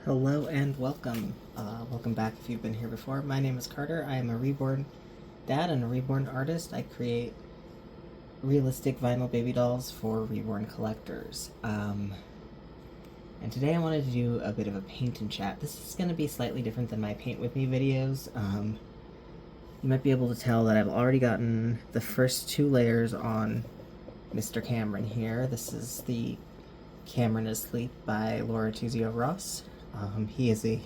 Hello and welcome. Welcome back if you've been here before. My name is Carter. I am a reborn dad and a reborn artist. I create realistic vinyl baby dolls for reborn collectors. And today I wanted to do a bit of a paint and chat. This is going to be slightly different than my paint with me videos. You might be able to tell that I've already gotten the first two layers on Mr. Cameron here. This is the Cameron is Asleep by Laura Tuzio Ross. He is a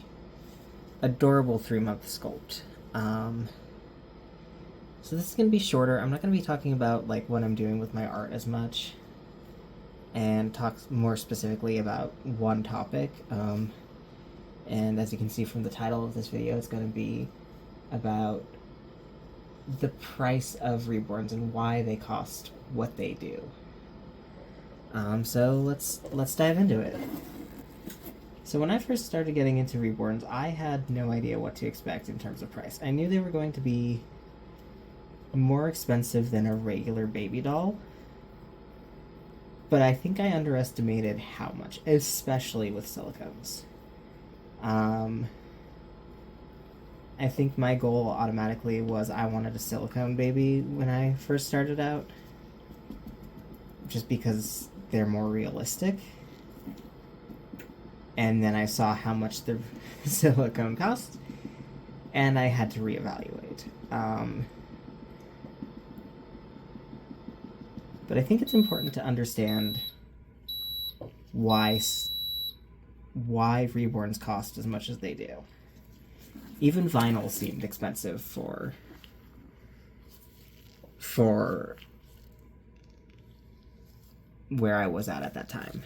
adorable 3-month sculpt. So this is going to be shorter. I'm not going to be talking about like what I'm doing with my art as much, and talk more specifically about one topic. And as you can see from the title of this video, it's going to be about the price of reborns and why they cost what they do. So let's dive into it. So when I first started getting into reborns, I had no idea what to expect in terms of price. I knew they were going to be more expensive than a regular baby doll, but I think I underestimated how much, especially with silicones. I think my goal automatically was I wanted a silicone baby when I first started out, just because they're more realistic. And then I saw how much the silicone cost, and I had to reevaluate. But I think it's important to understand why reborns cost as much as they do. Even vinyl seemed expensive for where I was at that time.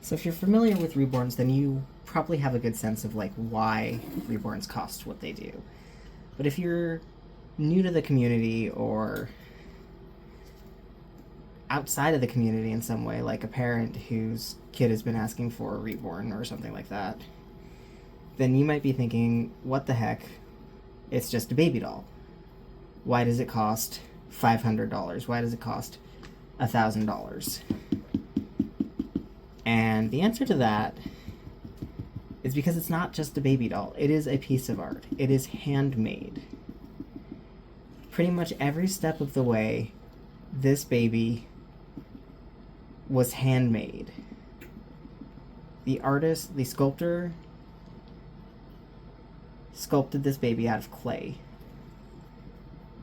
So if you're familiar with reborns, then you probably have a good sense of like why reborns cost what they do. But if you're new to the community or outside of the community in some way, like a parent whose kid has been asking for a reborn or something like that, then you might be thinking, what the heck? It's just a baby doll. Why does it cost $500? Why does it cost $1,000? And the answer to that is because it's not just a baby doll. It is a piece of art. It is handmade. Pretty much every step of the way, this baby was handmade. The artist, the sculptor, sculpted this baby out of clay.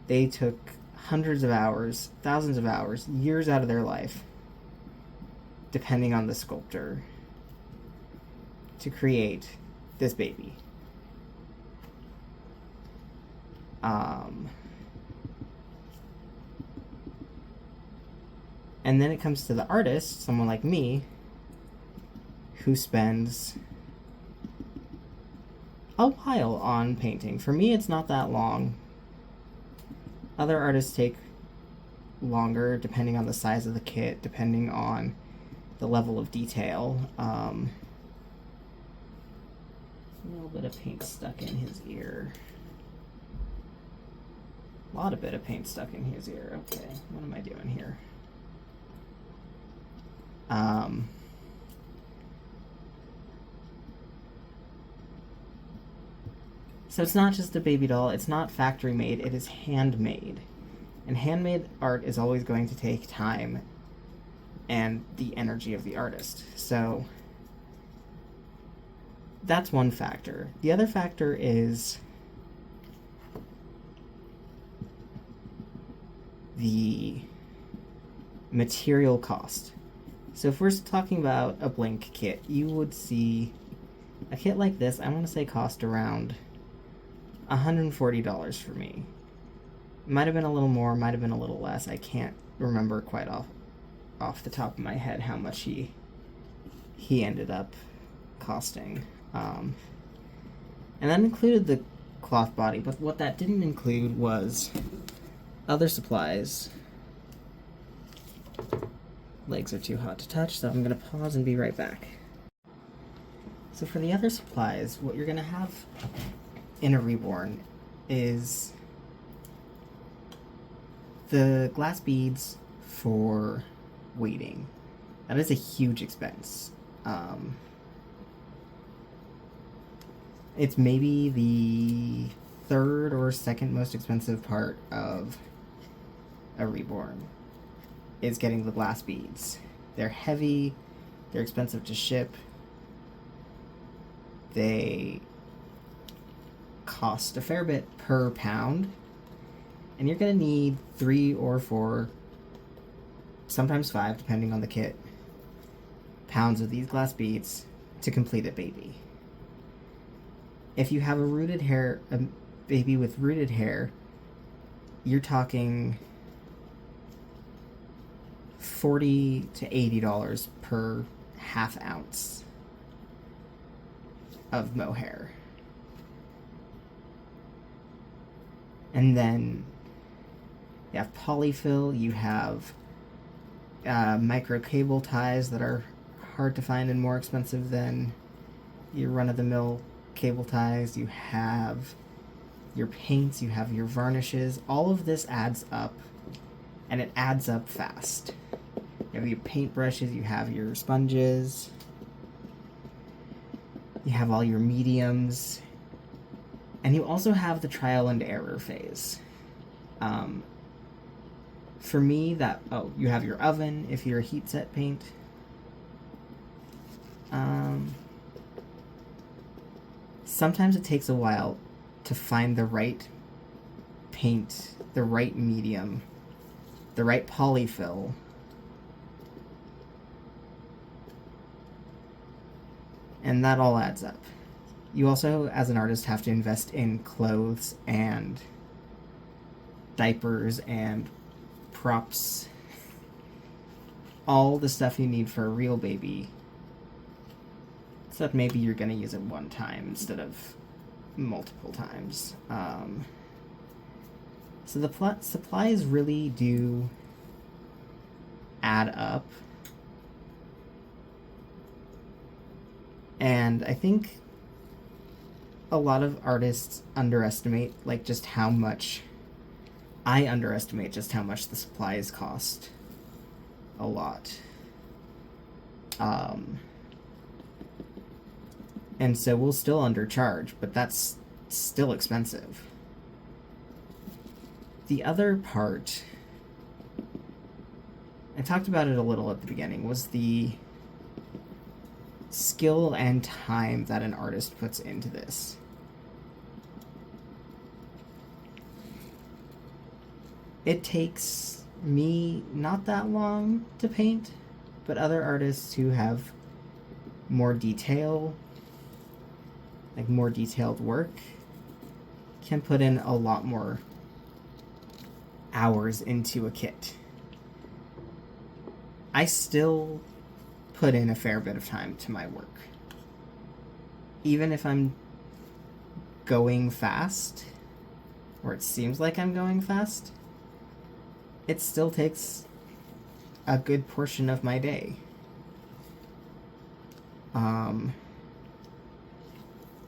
They took hundreds of hours, thousands of hours, years out of their life, depending on the sculptor, to create this baby. And then it comes to the artist, someone like me, who spends a while on painting. For me, it's not that long. Other artists take longer, depending on the size of the kit, depending on the level of detail. A little bit of paint stuck in his ear. A lot of bit of paint stuck in his ear. Okay, what am I doing here? So it's not just a baby doll, it's not factory made, it is handmade. And handmade art is always going to take time and the energy of the artist. So that's one factor. The other factor is the material cost. So if we're talking about a blank kit, you would see a kit like this, I want to say cost around $140 for me. Might have been a little more, might have been a little less. I can't remember quite off the top of my head how much he ended up costing. And that included the cloth body, but what that didn't include was other supplies. Legs are too hot to touch, so I'm going to pause and be right back. So for the other supplies, what you're going to have in a reborn is the glass beads for weighting. That is a huge expense. It's maybe the third or second most expensive part of a reborn is getting the glass beads. They're heavy, they're expensive to ship, they cost a fair bit per pound, and you're going to need 3 or 4, sometimes 5 depending on the kit, pounds of these glass beads to complete a baby. If you have a baby with rooted hair, you're talking $40 to $80 per half ounce of mohair. And then you have polyfill, you have micro cable ties that are hard to find and more expensive than your run-of-the-mill cable ties. You have your paints, you have your varnishes. All of this adds up, and it adds up fast. You have your paint brushes, you have your sponges, you have all your mediums, and you also have the trial and error phase. For me, you have your oven if you're a heat set paint. Sometimes it takes a while to find the right paint, the right medium, the right polyfill. And that all adds up. You also, as an artist, have to invest in clothes and diapers and props. All the stuff you need for a real baby. Except maybe you're going to use it one time instead of multiple times. So the supplies really do add up. And I think a lot of artists underestimate, just how much... I underestimate just how much the supplies cost. A lot. And so we'll still undercharge, but that's still expensive. The other part, I talked about it a little at the beginning, was the skill and time that an artist puts into this. It takes me not that long to paint, but other artists who have more detail, more detailed work, can put in a lot more hours into a kit. I still put in a fair bit of time to my work. Even if I'm going fast, or it seems like I'm going fast, it still takes a good portion of my day.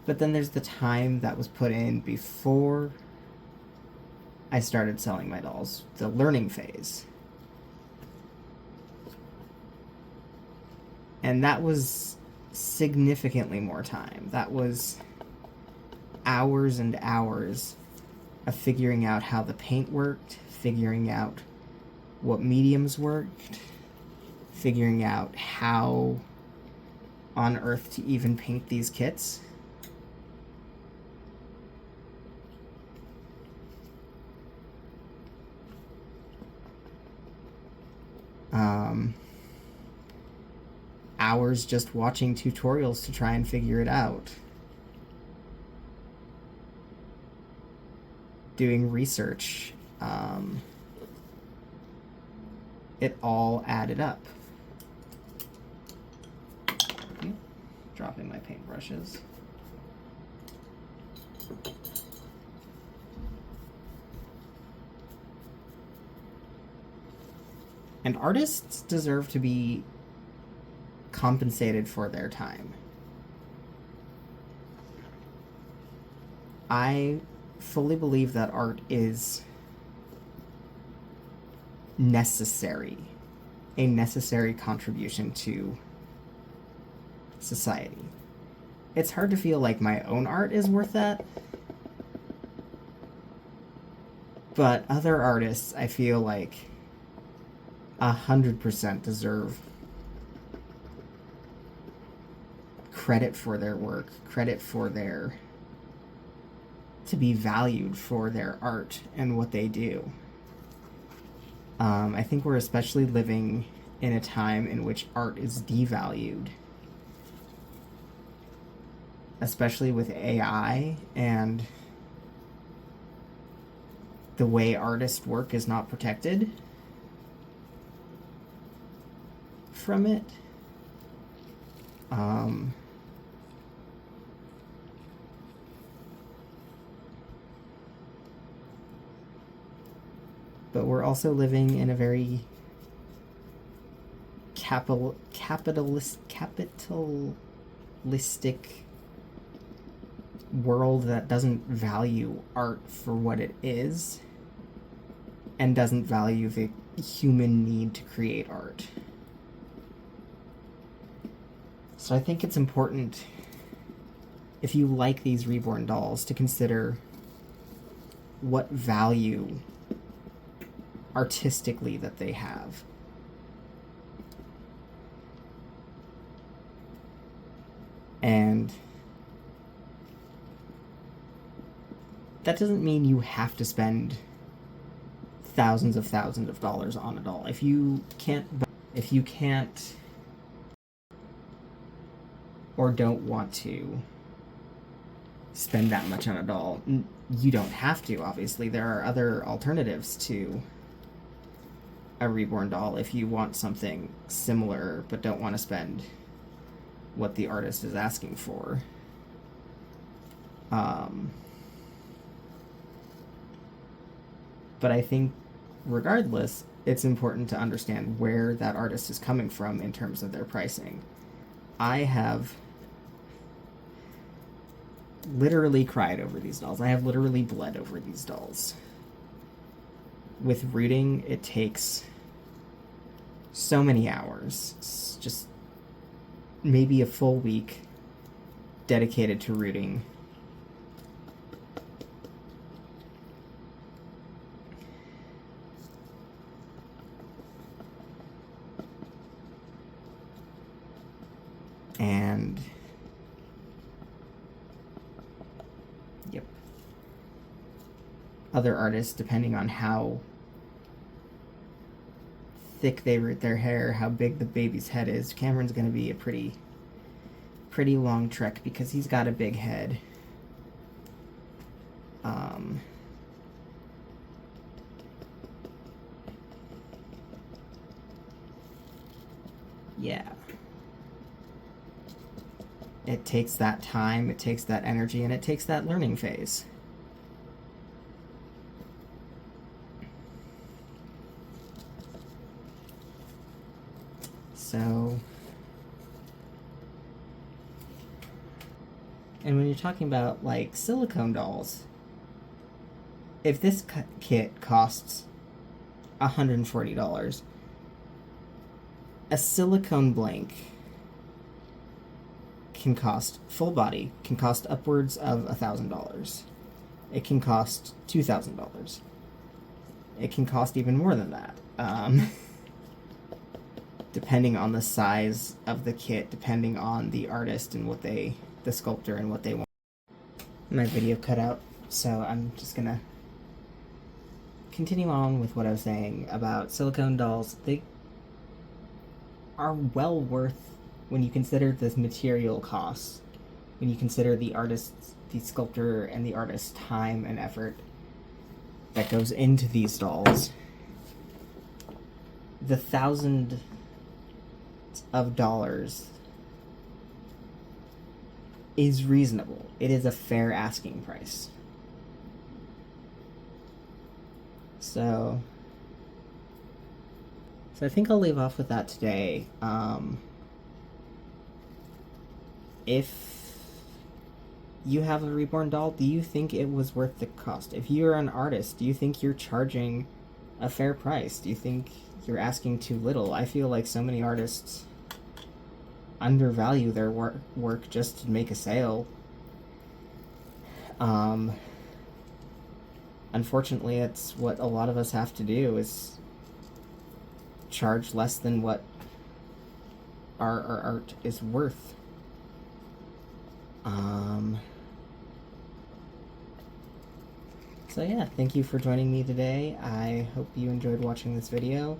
But then there's the time that was put in before I started selling my dolls, the learning phase. And that was significantly more time. That was hours and hours of figuring out how the paint worked, figuring out what mediums worked, figuring out how on earth to even paint these kits. Hours just watching tutorials to try and figure it out. Doing research. It all added up. Dropping my paintbrushes. And artists deserve to be compensated for their time. I fully believe that art is necessary, a necessary contribution to society. it's hard to feel like my own art is worth that. But other artists, I feel like 100% deserve credit for their work, credit for their, to be valued for their art and what they do. I think we're especially living in a time in which art is devalued, especially with AI and the way artist work is not protected from it. But we're also living in a very capitalistic world that doesn't value art for what it is and doesn't value the human need to create art. So I think it's important, if you like these Reborn dolls, to consider what value artistically that they have. And that doesn't mean you have to spend thousands of dollars on a doll. If you can't or don't want to spend that much on a doll, you don't have to, obviously. There are other alternatives to a Reborn doll if you want something similar but don't want to spend what the artist is asking for. But I think regardless, it's important to understand where that artist is coming from in terms of their pricing. I have literally cried over these dolls. I have literally bled over these dolls. With rooting, it takes so many hours. It's just maybe a full week dedicated to rooting. And yep, other artists, depending on how thick they root their hair, how big the baby's head is, Cameron's going to be a pretty long trek because he's got a big head. Yeah. It takes that time, it takes that energy, and it takes that learning phase. So, and when you're talking about like silicone dolls, if this kit costs $140, a silicone blank can cost, full body, can cost upwards of $1,000. It can cost $2,000. It can cost even more than that. Depending on the size of the kit, depending on the artist and what the sculptor and what they want. My video cut out, so I'm just gonna continue on with what I was saying about silicone dolls. They are well worth, when you consider the material costs, when you consider the artist's, the sculptor and the artist's time and effort that goes into these dolls, the $1,000s is reasonable. It is a fair asking price. So I think I'll leave off with that today. If you have a Reborn doll, do you think it was worth the cost? If you're an artist, do you think you're charging a fair price? Do you think you're asking too little? I feel like so many artists undervalue their work just to make a sale. Unfortunately, it's what a lot of us have to do, is charge less than what our art is worth. So yeah, thank you for joining me today. I hope you enjoyed watching this video.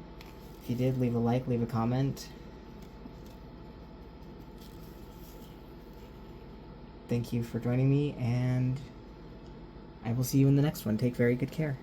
If you did, leave a like, leave a comment. Thank you for joining me, and I will see you in the next one. Take very good care.